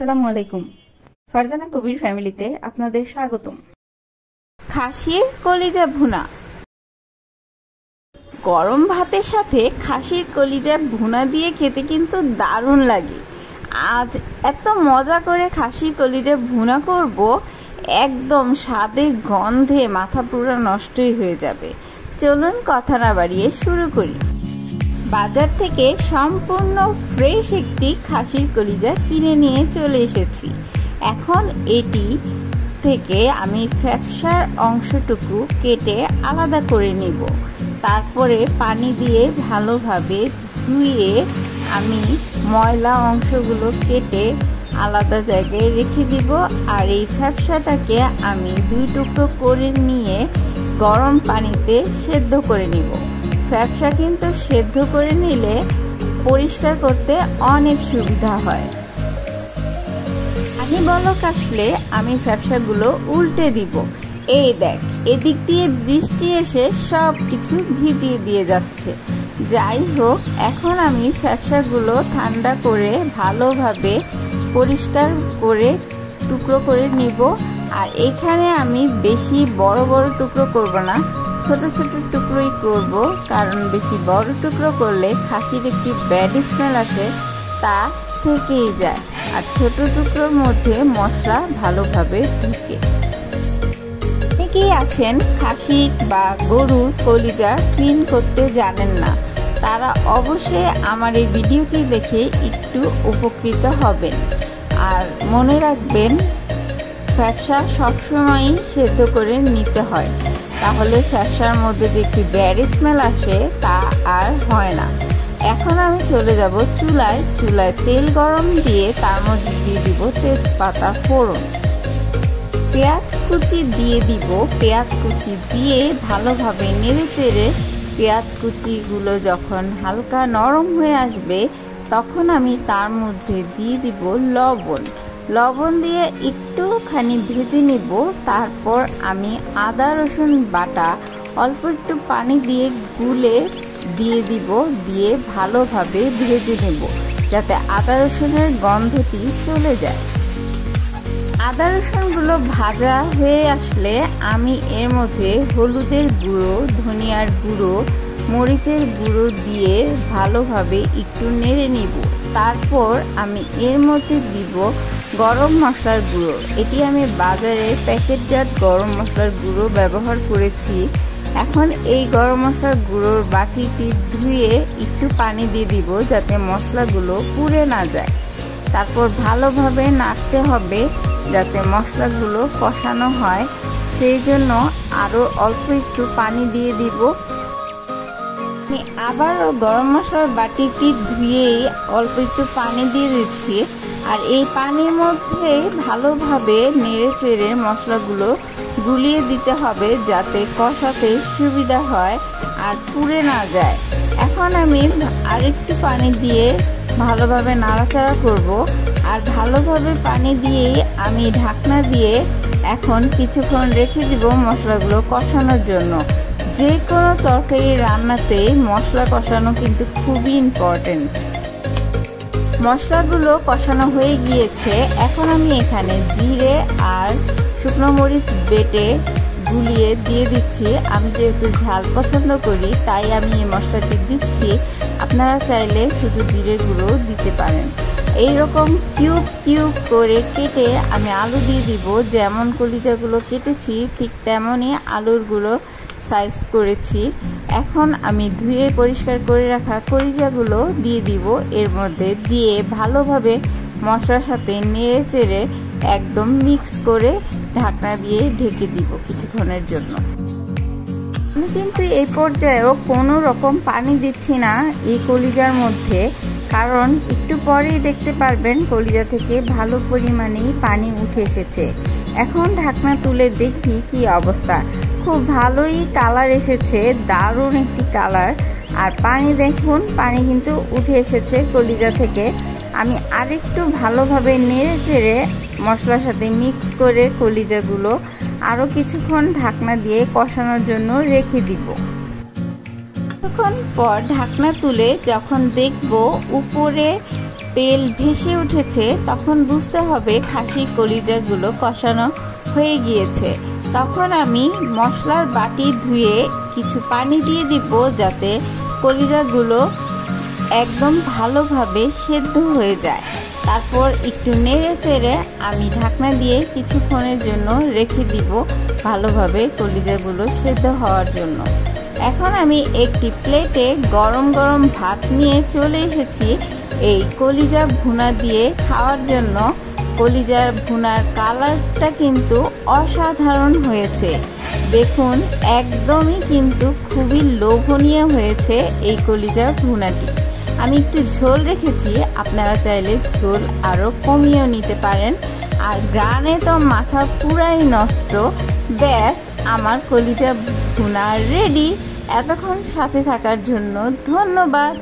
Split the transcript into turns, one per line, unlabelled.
আসসালামু আলাইকুম। ফারজানা কবির ফ্যামিলিতে আপনাদের স্বাগতম। খাসির কলিজা ভুনা। গরম ভাতের সাথে খাসির কলিজা ভুনা দিয়ে খেতে কিন্তু দারুণ লাগে। আজ এত মজা করে খাসির কলিজা ভুনা করব, একদম স্বাদে গন্ধে মাথা পুরো নষ্টই হয়ে যাবে। চলুন কথা না বাড়িয়ে শুরু করি। বাজার থেকে সম্পূর্ণ ফ্রেশ একটি খাসির কলিজা কিনে নিয়ে চলে এসেছি। এখন এটি থেকে আমি ফ্যাপসার অংশটুকু কেটে আলাদা করে নিব। তারপরে পানি দিয়ে ভালোভাবে ধুয়ে আমি ময়লা অংশগুলো কেটে আলাদা জায়গায় রেখে দিব। আর এই ফ্যাপসাটাকে আমি 2 টুকরো করে নিয়ে গরম পানিতে সেদ্ধ করে নিব। ফ্যাপসা কিন্তু সেদ্ধ করে নিলে পরিষ্কার করতে অনেক সুবিধা হয়। পানি বলক আসলে আমি ফ্যাপসাগুলো উল্টে দিব। এই দেখ, এদিক দিয়ে বৃষ্টি এসে সব কিছু ভিজিয়ে দিয়ে যাচ্ছে। যাই হোক, এখন আমি ফ্যাপসাগুলো ঠান্ডা করে ভালোভাবে পরিষ্কার করে টুকরো করে নিব। আর এখানে আমি বেশি বড় বড় টুকরো করব না, ছোট ছোট টুকরোই করব, কারণ বেশি বড় টুকরো করলে খাসির একটি ব্যাড স্মেল আসে, তা থেকেই যায়। আর ছোট টুকরোর মধ্যে মশলা ভালোভাবে ঢুকে। অনেকেই আছেন খাসি বা গরুর কলিজা ক্লিন করতে জানেন না, তারা অবশ্যই আমার এই ভিডিওটি দেখে একটু উপকৃত হবেন। আর মনে রাখবেন, ফ্যাপসা সবসময়ই সেদ্ধ করে নিতে হয়, তাহলে ফ্যাপসার মধ্যে যে একটি ব্যাড স্মেল আসে তা আর হয় না। এখন আমি চলে যাব চুলায় তেল গরম দিয়ে তার মধ্যে দিয়ে দিব তেজপাতা ফোড়ন, পেঁয়াজ কুচি দিয়ে দিব। পেঁয়াজ কুচি দিয়ে ভালোভাবে নেড়ে চেড়ে পেঁয়াজ কুচিগুলো যখন হালকা নরম হয়ে আসবে, তখন আমি তার মধ্যে দিয়ে দিব লবণ দিয়ে একটুখানি ভেজে নিব। তারপর আমি আদা রসুন বাটা অল্প একটু পানি দিয়ে গুলে দিয়ে দিব, দিয়ে ভালোভাবে ভেজে নেব যাতে আদা রসুনের গন্ধটি চলে যায়। আদা রসুনগুলো ভাজা হয়ে আসলে আমি এর মধ্যে হলুদের গুঁড়ো, ধনিয়ার গুঁড়ো, মরিচের গুঁড়ো দিয়ে ভালোভাবে একটু নেড়ে নিব। তারপর আমি এর মধ্যে দিব গরম মশলার গুঁড়ো। এটি আমি বাজারে প্যাকেটজাত গরম মশলার গুঁড়ো ব্যবহার করেছি। এখন এই গরম মশলার গুঁড়োর বাটিটি ধুয়ে একটু পানি দিয়ে দিব যাতে মশলাগুলো পুড়ে না যায়। তারপর ভালোভাবে নাড়তে হবে যাতে মশলাগুলো কষানো হয়, সেই জন্য আরও অল্প একটু পানি দিয়ে দিব। আমি আবারও গরম মশলার বাটিটি ধুয়েই অল্প একটু পানি দিয়ে দিচ্ছি। আর এই পানির মধ্যে ভালোভাবে নেড়ে চেড়ে মশলাগুলো গুলিয়ে দিতে হবে যাতে কষাতে সুবিধা হয় আর পুড়ে না যায়। এখন আমি আরেকটু পানি দিয়ে ভালোভাবে নাড়াচাড়া করব। আর ভালোভাবে পানি দিয়ে আমি ঢাকনা দিয়ে এখন কিছুক্ষণ রেখে দিব মশলাগুলো কষানোর জন্য। যে কোনো তরকারি রান্নাতে মশলা কষানো কিন্তু খুবই ইম্পর্টেন্ট। মশলাগুলো কষানো হয়ে গিয়েছে। এখন আমি এখানে জিরে আর শুকনো মরিচ বেটে গুলিয়ে দিয়ে দিচ্ছি। আমি যেহেতু ঝাল পছন্দ করি তাই আমি এই মশলাটি দিচ্ছি। আপনারা চাইলে শুধু জিরের গুঁড়ো দিতে পারেন। এইরকম কিউব করে কেটে আমি আলু দিয়ে দিব। যেমন কলিজাগুলো কেটেছি ঠিক তেমনই আলুরগুলো সাইজ করেছি। এখন আমি ধুয়ে পরিষ্কার করে রাখা কলিজাগুলো দিয়ে দিব। এর মধ্যে দিয়ে ভালোভাবে মশলার সাথে নেড়ে চেড়ে একদম মিক্স করে ঢাকনা দিয়ে ঢেকে দিব কিছুক্ষণের জন্য। আমি কিন্তু এই পর্যায়েও কোনো রকম পানি দিচ্ছি না এই কলিজার মধ্যে, কারণ একটু পরেই দেখতে পারবেন কলিজা থেকে ভালো পরিমাণেই পানি উঠে এসেছে। এখন ঢাকনা তুলে দেখি কি অবস্থা। খুব ভালোই কালার এসেছে, দারুণ একটি কালার। আর পানি দেখুন, পানি কিন্তু উঠে এসেছে কলিজা থেকে। আমি আরেকটু ভালোভাবে নেড়ে চেড়ে মশলার সাথে মিক্স করে কলিজাগুলো আরও কিছুক্ষণ ঢাকনা দিয়ে কষানোর জন্য রেখে দিব। কিছুক্ষণ পর ঢাকনা তুলে যখন দেখব উপরে তেল ভেসে উঠেছে তখন বুঝতে হবে খাসির কলিজাগুলো কষানো হয়ে গিয়েছে। তখন আমি মশলার বাটি ধুয়ে কিছু পানি দিয়ে দিব যাতে কলিজাগুলো একদম ভালোভাবে সেদ্ধ হয়ে যায়। তারপর একটু নেড়ে চেড়ে আমি ঢাকনা দিয়ে কিছুক্ষণের জন্য রেখে দিব ভালোভাবে কলিজাগুলো সেদ্ধ হওয়ার জন্য। এখন আমি একটি প্লেটে গরম গরম ভাত নিয়ে চলে এসেছি এই কলিজা ভুনা দিয়ে খাওয়ার জন্য। কলিজার ভুনার কালারটা কিন্তু অসাধারণ হয়েছে, দেখুন একদমই কিন্তু খুবই লোভনীয় হয়েছে এই কলিজা ভুনাটি। আমি একটু ঝোল রেখেছি, আপনারা চাইলে ঝোল আরও কমিয়েও নিতে পারেন। আর গ্রানে তো মাথা পুরাই নষ্ট। ব্যাস, আমার কলিজা ভুনা রেডি। এতক্ষণ সাথে থাকার জন্য ধন্যবাদ।